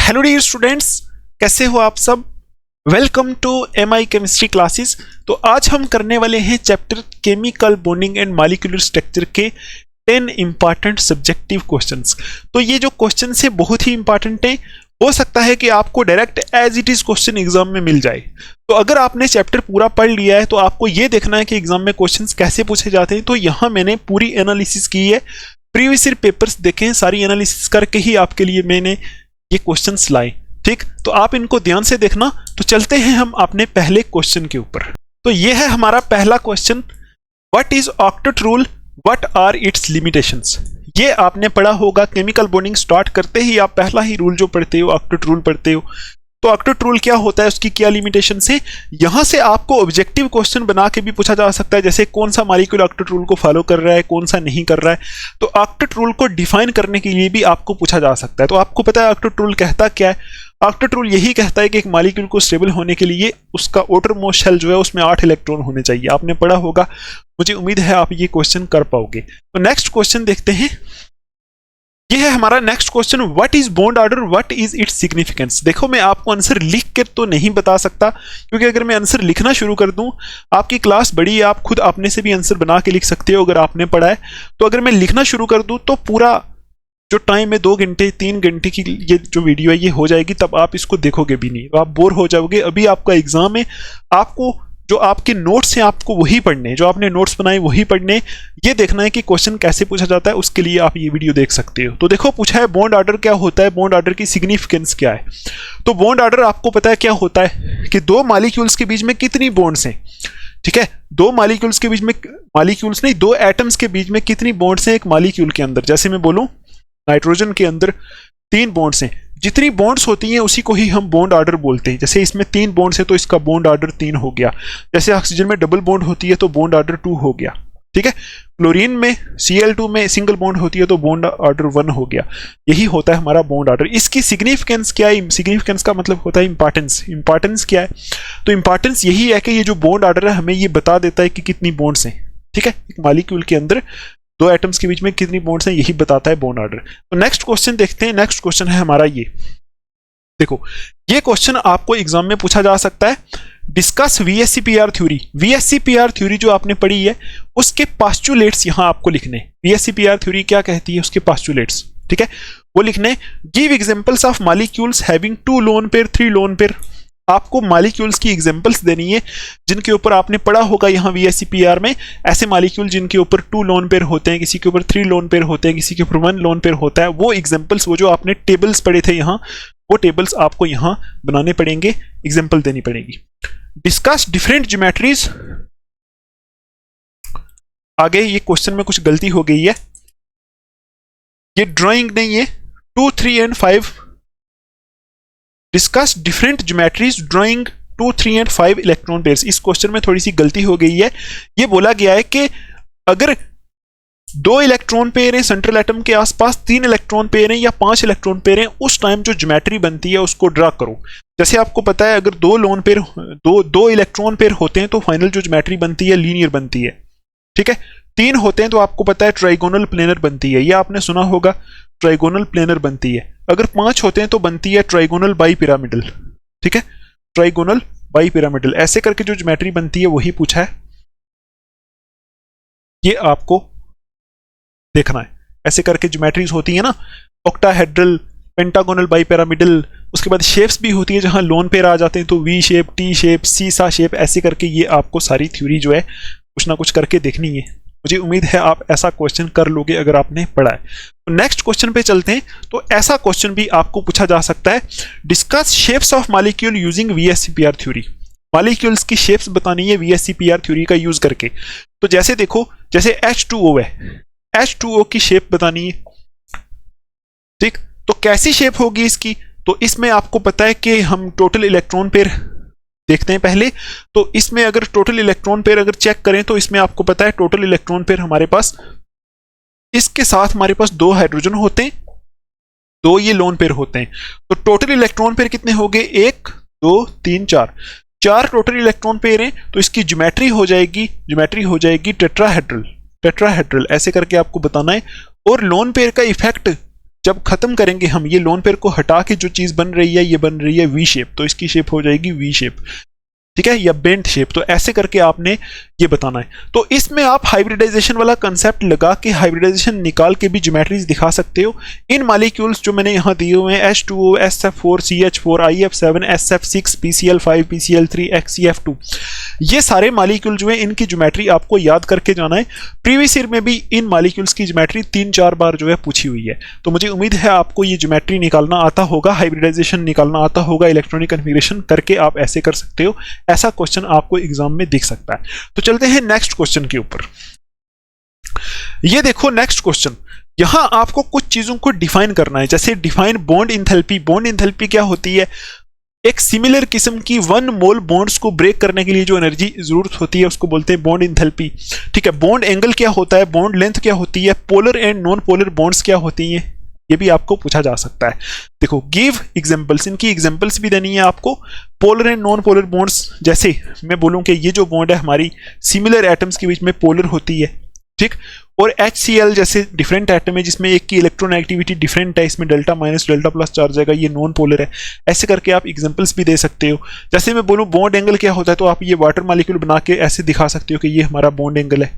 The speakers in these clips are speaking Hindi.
हेलो डियर स्टूडेंट्स, कैसे हो आप सब। Welcome to MI chemistry classes. तो आज हम करने वाले हैं chapter chemical bonding and molecular structure के 10 इंपॉर्टेंट सब्जेक्टिव क्वेश्चंस। तो ये जो क्वेश्चंस है बहुत ही इंपॉर्टेंट है। हो सकता है कि आपको direct as it is question exam में मिल जाए। तो अगर आपने चैप्टर पूरा पढ़ लिया है तो आपको ये देखना है कि एग्जाम में क्वेश्चंस कैसे पूछे जाते हैं। तो यहाँ मैंने पूरी एनालिसिस की है, प्रीवियस ईयर पेपर्स देखे हैं, सारी एनालिसिस करके ही आपके लिए मैंने ये क्वेश्चंस लाए। ठीक, तो आप इनको ध्यान से देखना। तो चलते हैं हम अपने पहले क्वेश्चन के ऊपर। तो ये है हमारा पहला question, what is octet rule, what are its limitations. ये आपने पढ़ा होगा, केमिकल बॉन्डिंग स्टार्ट करते ही आप पहला ही रूल जो पढ़ते हो ऑक्टेट रूल पढ़ते हो। तो ऑक्टेट रूल क्या होता है, उसकी क्या लिमिटेशंस है। यहां से आपको ऑब्जेक्टिव क्वेश्चन बना के भी पूछा जा सकता है, जैसे कौन सा मॉलिक्यूल ऑक्टेट रूल को फॉलो कर रहा है, कौन सा नहीं कर रहा है। तो ऑक्टेट रूल को डिफाइन करने के लिए भी आपको पूछा जा सकता है। तो आपको पता है ऑक्टेट रूल कहता क्या है। ऑक्टेट रूल यही कहता है कि एक मॉलिक्यूल को स्टेबल होने के लिए उसका आउटरमोस्ट शेल जो है उसमें 8 इलेक्ट्रॉन होने चाहिए। आपने पढ़ा होगा, मुझे उम्मीद है आप ये क्वेश्चन कर पाओगे। तो नेक्स्ट क्वेश्चन देखते हैं। ये है हमारा next question, what is bond order, what is its significance. देखो मैं आपको आंसर लिख के तो नहीं बता सकता, क्योंकि अगर मैं आंसर लिखना शुरू कर दूं, आपकी क्लास बड़ी है, आप खुद अपने से भी आंसर बना के लिख सकते हो अगर आपने पढ़ा है। तो अगर मैं लिखना शुरू कर दूं तो पूरा जो टाइम है 2 घंटे 3 घंटे की ये जो वीडियो है ये हो जाएगी, तब आप इसको देखोगे भी नहीं, तो आप बोर हो जाओगे। अभी आपका एग्जाम है, आपको जो आपके नोट्स हैं आपको वही पढ़ने, जो आपने नोट्स बनाए वही पढ़ने। ये देखना है कि क्वेश्चन कैसे पूछा जाता है, उसके लिए आप ये वीडियो देख सकते हो। तो देखो पूछा है बॉन्ड ऑर्डर क्या होता है, बॉन्ड ऑर्डर की सिग्निफिकेंस क्या है। तो बॉन्ड ऑर्डर आपको पता है क्या होता है कि दो मॉलिक्यूल्स के बीच में कितनी बॉन्ड्स हैं। ठीक है, दो मॉलिक्यूल्स के बीच में, मॉलिक्यूल्स नहीं, दो एटम्स के बीच में कितनी बॉन्ड्स हैं एक मॉलिक्यूल के अंदर। जैसे मैं बोलूं नाइट्रोजन के अंदर 3 बॉन्ड्स हैं, जितनी बॉन्ड्स होती हैं उसी को ही हम बॉन्ड ऑर्डर बोलते हैं। जैसे इसमें 3 बॉन्ड्स है तो इसका बॉन्ड ऑर्डर 3 हो गया। जैसे ऑक्सीजन में डबल बॉन्ड होती है तो बॉन्ड ऑर्डर 2 हो गया। ठीक है, क्लोरीन में Cl2 में सिंगल बॉन्ड होती है तो बॉन्ड ऑर्डर 1 हो गया। यही होता है हमारा बॉन्ड ऑर्डर। इसकी सिग्निफिकेंस क्या है, सिग्निफिकेंस का मतलब होता है इंपॉर्टेंस। इंपॉर्टेंस क्या है, तो इंपॉर्टेंस यही है कि ये जो बॉन्ड ऑर्डर है हमें ये बता देता है कि कितनी बॉन्ड्स हैं। ठीक है, एक मॉलिक्यूल के अंदर 2 एटम्स के बीच में कितनी बॉन्ड्स हैं, यही बताता है बॉन्ड ऑर्डर। तो नेक्स्ट क्वेश्चन देखते हैं। नेक्स्ट क्वेश्चन है हमारा ये, देखो ये क्वेश्चन आपको एग्जाम में पूछा जा सकता है। Discuss VSEPR theory. VSEPR theory जो आपने पढ़ी है उसके पास्चुलेट्स यहां आपको लिखने। VSEPR थ्योरी क्या कहती है, उसके पास्चुलेट्स। ठीक है, वो लिखने। Give examples of molecules having 2 lone pair 3 lone pair. आपको मॉलिक्यूल्स की एग्जांपल्स देनी है जिनके ऊपर आपने पढ़ा होगा यहाँ VSEPR में, ऐसे मॉलिक्यूल जिनके ऊपर 2 लोन पेयर होते हैं, किसी के ऊपर 3 लोन पेयर होते हैं, किसी के ऊपर 1 लोन पेयर होता है। वो एग्जांपल्स, वो जो आपने टेबल्स पढ़े थे यहाँ, वो टेबल्स आपको यहां बनाने पड़ेंगे, एग्जांपल देनी पड़ेगी। Discuss different geometries. आगे ये क्वेश्चन में कुछ गलती हो गई है, ये ड्राइंग नहीं है। 2, 3 and 5 discuss different geometries drawing 2, 3 and 5 electron pairs. इस क्वेश्चन में थोड़ी सी गलती हो गई है। ये बोला गया है कि अगर 2 इलेक्ट्रॉन पेयर हैं सेंट्रल एटम के आसपास, 3 इलेक्ट्रॉन पेयर हैं या 5 इलेक्ट्रॉन पेयर हैं, उस टाइम जो ज्योमेट्री बनती है उसको ड्रा करो। जैसे आपको पता है अगर 2 लोन पेयर, दो इलेक्ट्रॉन पेयर होते हैं तो फाइनल जो ज्योमेट्री बनती है लीनियर बनती है। ठीक है, 3 होते हैं तो आपको पता है ट्राइगोनल प्लेनर बनती है, ये आपने सुना होगा, ट्राइगोनल प्लेनर बनती है। अगर 5 होते हैं तो बनती है ट्राइगोनल बाई पिरामिडल। ठीक है, ट्राइगोनल बाई पिरामिडल, ऐसे करके जो ज्योमेट्री बनती है वही पूछा है, ये आपको देखना है। ऐसे करके ज्योमेट्रीज होती है ना, ऑक्टाहेड्रल, पेंटागोनल, बाई पिरामिडल। उसके बाद शेप्स भी होती है जहां लोन पेयर आ जाते हैं तो वी शेप, टी शेप, सीसा शेप, ऐसे करके ये आपको सारी थ्योरी जो है कुछ ना कुछ करके देखनी है। मुझे उम्मीद है आप ऐसा क्वेश्चन कर लोगे अगर आपने पढ़ा है। तो नेक्स्ट क्वेश्चन पे चलते हैं। तो ऐसा क्वेश्चन भी आपको पूछा जा सकता है, discuss shapes of molecule using VSEPR theory. Molecules की शेप्स बतानी है VSEPR थ्योरी का यूज करके। तो जैसे देखो, जैसे H2O है, H2O की शेप बतानी है। ठीक, तो कैसी शेप होगी इसकी, तो इसमें आपको पता है कि हम टोटल इलेक्ट्रॉन पेयर देखते हैं पहले। तो इसमें अगर टोटल इलेक्ट्रॉन पेयर अगर चेक करें तो इसमें आपको पता है टोटल इलेक्ट्रॉन पेयर हमारे पास, इसके साथ हमारे पास 2 हाइड्रोजन होते हैं, 2 ये लोन पेयर होते हैं। तो टोटल इलेक्ट्रॉन पेयर कितने हो गए, 1, 2, 3, 4 टोटल इलेक्ट्रॉन पेयर हैं। तो इसकी ज्योमेट्री हो जाएगी टेट्राहेड्रल, ऐसे करके आपको बताना है। और लोन पेयर का इफेक्ट जब खत्म करेंगे हम ये लोन पेयर को हटा के जो चीज बन रही है ये बन रही है वी शेप, तो इसकी शेप हो जाएगी वी शेप, ठीक है, या बेंट शेप। तो ऐसे करके आपने ये बताना है। तो इसमें आप हाइब्रिडाइजेशन वाला कंसेप्ट लगा के हाइब्रिडाइजेशन निकाल के भी ज्योमेट्रीज दिखा सकते हो। इन मॉलिक्यूल्स जो मैंने यहाँ दिए हुए हैं H2O, SF4, CH4, IF7, SF6, PCl5, PCl3, XCF2, ये सारे मॉलिक्यूल जो है इनकी ज्योमेट्री आपको याद करके जाना है। प्रीवियस ईयर में भी इन मॉलिक्यूल्स की ज्योमेट्री 3-4 बार जो है पूछी हुई है। तो मुझे उम्मीद है आपको ये ज्योमेट्री निकालना आता होगा, हाइब्रिडाइजेशन निकालना आता होगा, इलेक्ट्रॉनिक कन्फिगरेशन करके आप ऐसे कर सकते हो। ऐसा क्वेश्चन आपको एग्जाम में दिख सकता है। तो चलते हैं नेक्स्ट क्वेश्चन के ऊपर। ये देखो नेक्स्ट क्वेश्चन, यहां आपको कुछ चीजों को डिफाइन करना है। जैसे define bond enthalpy. Bond enthalpy क्या होती है? एक सिमिलर किस्म की 1 मोल बॉन्ड्स को ब्रेक करने के लिए जो एनर्जी जरूरत होती है उसको बोलते हैं बॉन्ड इंथैल्पी, ठीक है। बॉन्ड एंगल क्या होता है? बॉन्ड लेंथ क्या होती है? Polar and non polar bonds क्या होती हैं? ये भी आपको पूछा जा सकता है। देखो गिव एग्जांपल्स, इनकी एग्जांपल्स भी देनी है आपको। Polar and non polar bonds, जैसे मैं बोलूं कि ये जो बॉन्ड है हमारी सिमिलर एटम्स के बीच में पोलर होती है, ठीक। और HCl जैसे डिफरेंट एटम है जिसमें एक की इलेक्ट्रॉन एक्टिविटी डिफरेंट है, इसमें delta minus delta plus charge आएगा, ये नॉन पोलर है। ऐसे करके आप एग्जांपल्स भी दे सकते हो। जैसे मैं बोलूं बॉन्ड एंगल क्या होता है, तो आप ये वाटर मॉलिक्यूल बना के ऐसे दिखा सकते हो कि ये हमारा बॉन्ड एंगल है,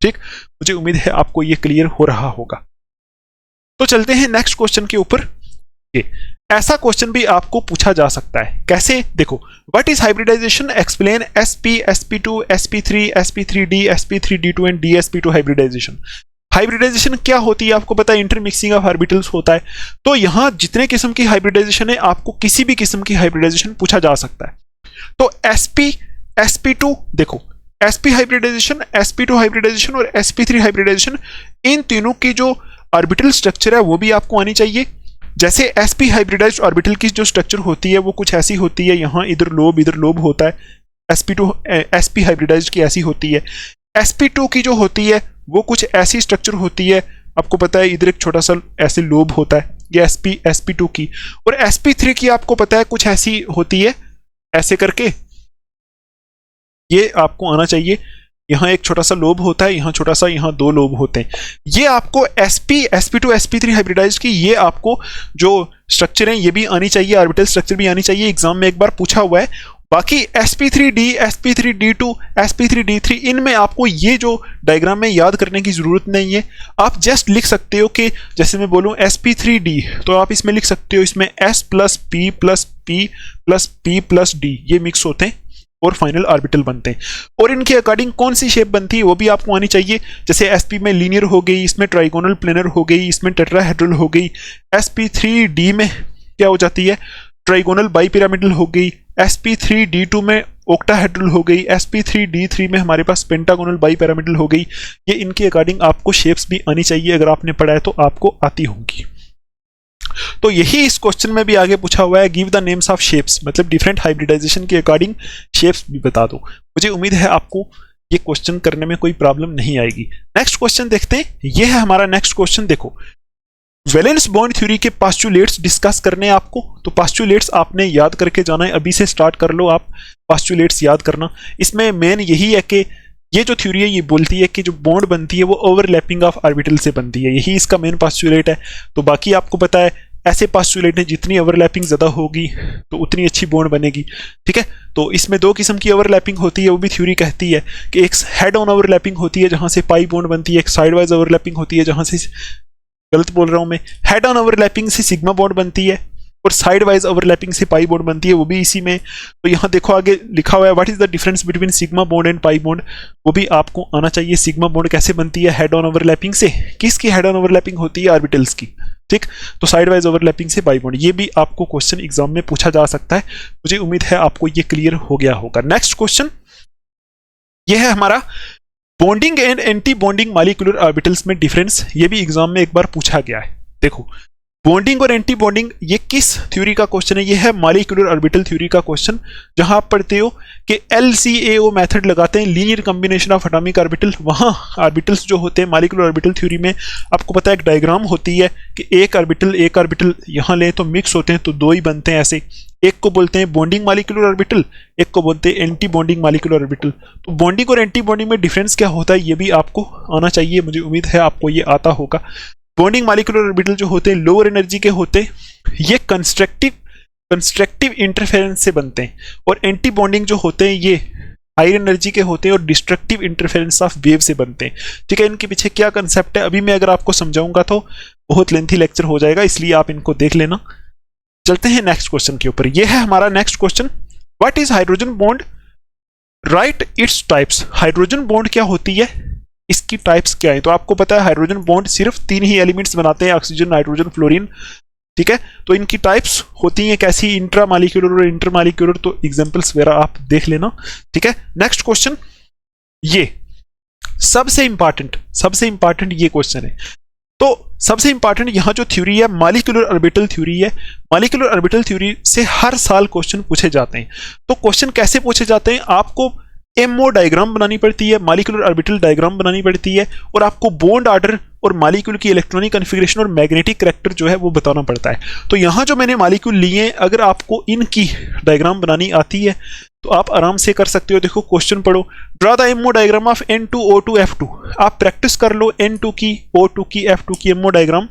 ठीक। मुझे उम्मीद है आपको ये क्लियर हो रहा होगा। तो चलते हैं नेक्स्ट क्वेश्चन के ऊपर। ऐसा क्वेश्चन भी आपको पूछा जा सकता है। कैसे? देखो, what is hybridisation? Explain sp, sp2, sp3, sp3d, sp3d2 and dsp2 hybridisation. Hybridisation क्या होती है आपको पता है? इंटरमिक्सिंग ऑफ ऑर्बिटल्स होता है। तो यहां जितने किस्म की हाइब्रिडाइजेशन है आपको किसी भी किस्म की हाइब्रिडाइजेशन पूछा जा सकता है। तो sp, sp2, देखो sp हाइब्रिडाइजेशन, sp2 हाइब्रिडाइजेशन और sp3 हाइब्रिडाइजेशन, इन तीनों की जो ऑर्बिटल स्ट्रक्चर है वो भी आपको आनी चाहिए। जैसे sp हाइब्रिडाइज्ड ऑर्बिटल की जो स्ट्रक्चर होती है वो कुछ ऐसी होती है, यहाँ इधर लोब होता है। sp हाइब्रिडाइज्ड की ऐसी होती है। sp2 की जो होती है वो कुछ ऐसी स्ट्रक्चर होती है, आपको पता है इधर एक छोटा सा ऐसे लोब होता है, ये sp2 की। और sp3 की आपको पता है कुछ ऐसी होती है, ऐसे करके ये आपको आना चाहिए। यहाँ एक छोटा सा लोब होता है, यहाँ छोटा सा, यहाँ 2 लोब होते हैं। ये आपको sp2 sp3 हाइब्रिडाइज की ये आपको जो स्ट्रक्चर है ये भी आनी चाहिए, ऑर्बिटल स्ट्रक्चर भी आनी चाहिए। एग्जाम में एक बार पूछा हुआ है। बाकी sp3d, sp3d2, sp3d3, इनमें आपको ये जो डायग्राम में याद करने की जरूरत नहीं है। आप जस्ट लिख सकते हो कि जैसे मैं बोलूँ sp3d, तो आप इसमें लिख सकते हो इसमें s plus p plus p plus p plus d, ये मिक्स होते हैं और फाइनल ऑर्बिटल बनते हैं। और इनके अकॉर्डिंग कौन सी शेप बनती है वो भी आपको आनी चाहिए। जैसे sp में लीनियर हो गई, इसमें ट्राइगोनल प्लेनर हो गई, इसमें टेट्राहेड्रल हो गई। sp3d में क्या हो जाती है? ट्राइगोनल बाइपिरामिडल हो गई। sp3d2 में ऑक्टाहेड्रल हो गई। sp3d3 में हमारे पास पेंटागोनल बाइपिरामिडल हो गई। ये इनके अकॉर्डिंग आपको शेप्स भी आनी चाहिए, अगर आपने पढ़ा है तो आपको आती होंगी। तो यही इस क्वेश्चन में भी आगे पूछा हुआ है, give the names of shapes, मतलब डिफरेंट हाइब्रिडाइजेशन के अकॉर्डिंग शेप्स भी बता दो। मुझे उम्मीद है आपको ये क्वेश्चन करने में कोई प्रॉब्लम नहीं आएगी। नेक्स्ट क्वेश्चन देखते हैं। ये है हमारा नेक्स्ट क्वेश्चन। देखो, वैलेंस बॉन्ड थ्योरी के पास्चुलेट्स डिस्कस करने हैं आपको। तो पास्चुलेट्स आपने याद करके जाना है, अभी से स्टार्ट कर लो आप पास्चुलेट्स याद करना। इसमें मेन यही है कि ये जो थ्योरी है ये बोलती है कि जो बॉन्ड बनती है वो ओवरलैपिंग ऑफ ऑर्बिटल से बनती है, यही इसका मेन पास्चुलेट है। तो बाकी आपको पता है ऐसे पास्चुलेट है जितनी ओवरलैपिंग ज़्यादा होगी तो उतनी अच्छी बॉन्ड बनेगी, ठीक है। तो इसमें 2 किस्म की ओवरलैपिंग होती है, वो भी थ्योरी कहती है कि एक हेड ऑन ओवरलैपिंग होती है जहाँ से पाई बॉन्ड बनती है, एक साइड वाइज ओवरलैपिंग होती है जहाँ से, गलत बोल रहा हूँ मैं, हेड ऑन ओवरलैपिंग से सिग्मा बॉन्ड बनती है और साइड वाइज ओवरलैपिंग से पाई बॉन्ड बनती है, वो भी इसी में। तो यहाँ देखो आगे लिखा हुआ है what is the difference between sigma bond and pi bond, वो भी आपको आना चाहिए। सिग्मा बॉन्ड कैसे बनती है? हेड ऑन ओवरलैपिंग से। किसकी हेड ऑन ओवरलैपिंग होती है? ऑर्बिटल्स की, ठीक। तो साइड वाइज ओवरलैपिंग से पाई बॉन्ड, ये भी आपको क्वेश्चन एग्जाम में पूछा जा सकता है। मुझे उम्मीद है आपको ये क्लियर हो गया होगा। नेक्स्ट क्वेश्चन ये है हमारा bonding and anti bonding molecular orbitals में डिफरेंस। ये भी एग्जाम में एक बार पूछा गया है। देखो, बॉन्डिंग और एंटी बॉन्डिंग ये किस थ्योरी का क्वेश्चन है? ये है मॉलिक्यूलर ऑर्बिटल थ्योरी का क्वेश्चन, जहां आप पढ़ते हो कि LCAO मेथड लगाते हैं, linear combination of atomic orbital. वहां ऑर्बिटल्स जो होते हैं मॉलिक्यूलर ऑर्बिटल थ्योरी में, आपको पता है एक डायग्राम होती है कि एक ऑर्बिटल यहाँ लें तो मिक्स होते हैं तो 2 ही बनते हैं ऐसे। एक को बोलते हैं बॉन्डिंग मॉलिक्यूलर ऑर्बिटल, एक को बोलते हैं एंटी बॉन्डिंग मॉलिक्यूलर ऑर्बिटल। तो बॉन्डिंग और एंटी बॉन्डिंग में डिफरेंस क्या होता है ये भी आपको आना चाहिए। मुझे उम्मीद है आपको ये आता होगा। बॉन्डिंग मॉलिक्यूलर ऑर्बिटल जो होते हैं लोअर एनर्जी के होते हैं, ये कंस्ट्रक्टिव इंटरफेरेंस से बनते हैं, और एंटी बॉन्डिंग जो होते हैं ये हाई एनर्जी के होते हैं और डिस्ट्रक्टिव इंटरफेरेंस ऑफ वेव से बनते हैं। ठीक है, इनके पीछे क्या कंसेप्ट है अभी मैं अगर आपको समझाऊंगा तो बहुत लेंथी लेक्चर हो जाएगा, इसलिए आप इनको देख लेना। चलते हैं नेक्स्ट क्वेश्चन के ऊपर। ये है हमारा next question, what is hydrogen bond, right its types. Hydrogen bond क्या होती है, इसकी टाइप्स क्या है। तो आपको पता है हाइड्रोजन बॉन्ड सिर्फ 3 ही एलिमेंट्स बनाते हैं, ऑक्सीजन, नाइट्रोजन, फ्लोरीन। ठीक है, तो इनकी टाइप्स होती हैं कैसी, इंट्रा मॉलिक्यूलर और इंटर मॉलिक्यूलर, तो एग्जांपल्स वगैरह आप देख लेना। ठीक है, नेक्स्ट क्वेश्चन, ये सबसे इंपॉर्टेंट ये क्वेश्चन है। तो सबसे इंपॉर्टेंट यहाँ जो थ्योरी है मॉलिक्यूलर ऑर्बिटल थ्योरी है। मॉलिक्यूलर ऑर्बिटल थ्योरी से हर साल क्वेश्चन पूछे जाते हैं। तो क्वेश्चन कैसे पूछे जाते हैं, आपको एमओ डायग्राम बनानी पड़ती है, मॉलिक्यूलर ऑर्बिटल डायग्राम बनानी पड़ती है, और आपको बॉन्ड ऑर्डर और मॉलिक्यूल की इलेक्ट्रॉनिक कॉन्फ़िगरेशन और मैग्नेटिक कैरेक्टर जो है वो बताना पड़ता है। तो यहाँ जो मैंने मॉलिक्यूल लिए हैं, अगर आपको इनकी डायग्राम बनानी आती है तो आप आराम से कर सकते हो। देखो क्वेश्चन पढ़ो, draw the ammo diagram of N2O2F2। आप प्रैक्टिस कर लो N2 की, O2 की, F2 की एमओ डायग्राम,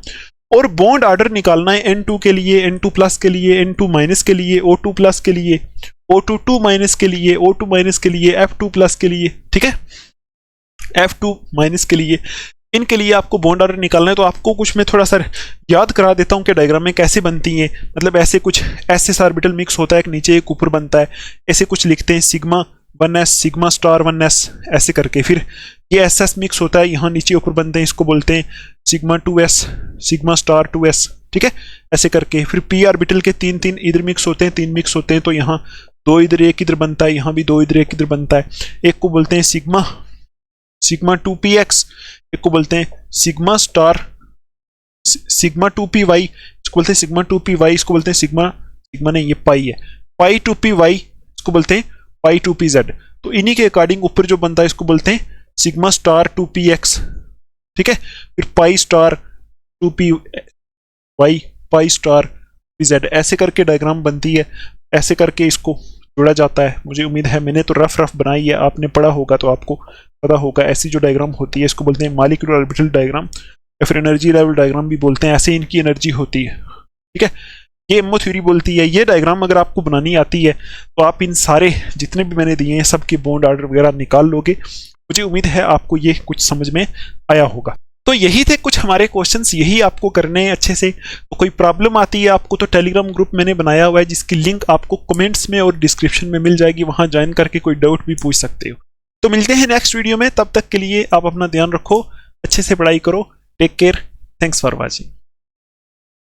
और बॉन्ड ऑर्डर निकालना है N2 के लिए, N2 प्लस के लिए, N2 माइनस के लिए, O2 प्लस के लिए, O2 2 माइनस के लिए, O2 माइनस के लिए, F2 प्लस के लिए। ठीक है, F2 माइनस के लिए, इनके लिए आपको बॉन्ड ऑर्डर निकालना है। तो आपको कुछ मैं थोड़ा सा याद करा देता हूँ कि डायग्राम में कैसे बनती हैं। मतलब ऐसे कुछ एस ऑर्बिटल मिक्स होता है, एक नीचे एक ऊपर बनता है, ऐसे कुछ लिखते हैं sigma 1s, sigma star 1s ऐसे करके। फिर ये एस मिक्स होता है, यहाँ नीचे ऊपर बनते हैं, इसको बोलते हैं sigma 2s, sigma star 2s। ठीक है, ऐसे करके। फिर पी ऑर्बिटल के 3 इधर मिक्स होते हैं, 3 मिक्स होते हैं, तो यहाँ 2 इधर 1 इधर बनता है, यहाँ भी 2 इधर 1 इधर बनता है। एक को बोलते हैं सिग्मा 2px, एक को बोलते हैं सिग्मा स्टार, सिग्मा 2py, इसको बोलते हैं सिग्मा 2py, इसको बोलते हैं सिग्मा नहीं ये पाई है, पाई 2py, इसको बोलते हैं पाई 2pz। तो इन्हीं के अकॉर्डिंग ऊपर जो बनता है इसको बोलते हैं सिग्मा स्टार 2px। ठीक है, फिर pi star 2py, pi star pz, ऐसे करके डायग्राम बनती है। ऐसे करके इसको जोड़ा जाता है। मुझे उम्मीद है मैंने तो रफ बनाई है, आपने पढ़ा होगा तो आपको पता होगा। ऐसी जो डायग्राम होती है इसको बोलते हैं मॉलिक्यूलर ऑर्बिटल डायग्राम, या फिर एनर्जी लेवल डायग्राम भी बोलते हैं। ऐसे इनकी एनर्जी होती है। ठीक है, ये एमओ थ्योरी बोलती है। ये डायग्राम अगर आपको बनानी आती है तो आप इन सारे जितने भी मैंने दिए हैं सबके बॉन्ड ऑर्डर वगैरह निकाल लोगे। मुझे उम्मीद है आपको ये कुछ समझ में आया होगा। तो यही थे कुछ हमारे क्वेश्चंस, यही आपको करने हैं अच्छे से। तो कोई प्रॉब्लम आती है आपको तो टेलीग्राम ग्रुप मैंने बनाया हुआ है, जिसकी लिंक आपको कमेंट्स में और डिस्क्रिप्शन में मिल जाएगी, वहां ज्वाइन करके कोई डाउट भी पूछ सकते हो। तो मिलते हैं नेक्स्ट वीडियो में, तब तक के लिए आप अपना ध्यान रखो, अच्छे से पढ़ाई करो, take care, thanks for watching.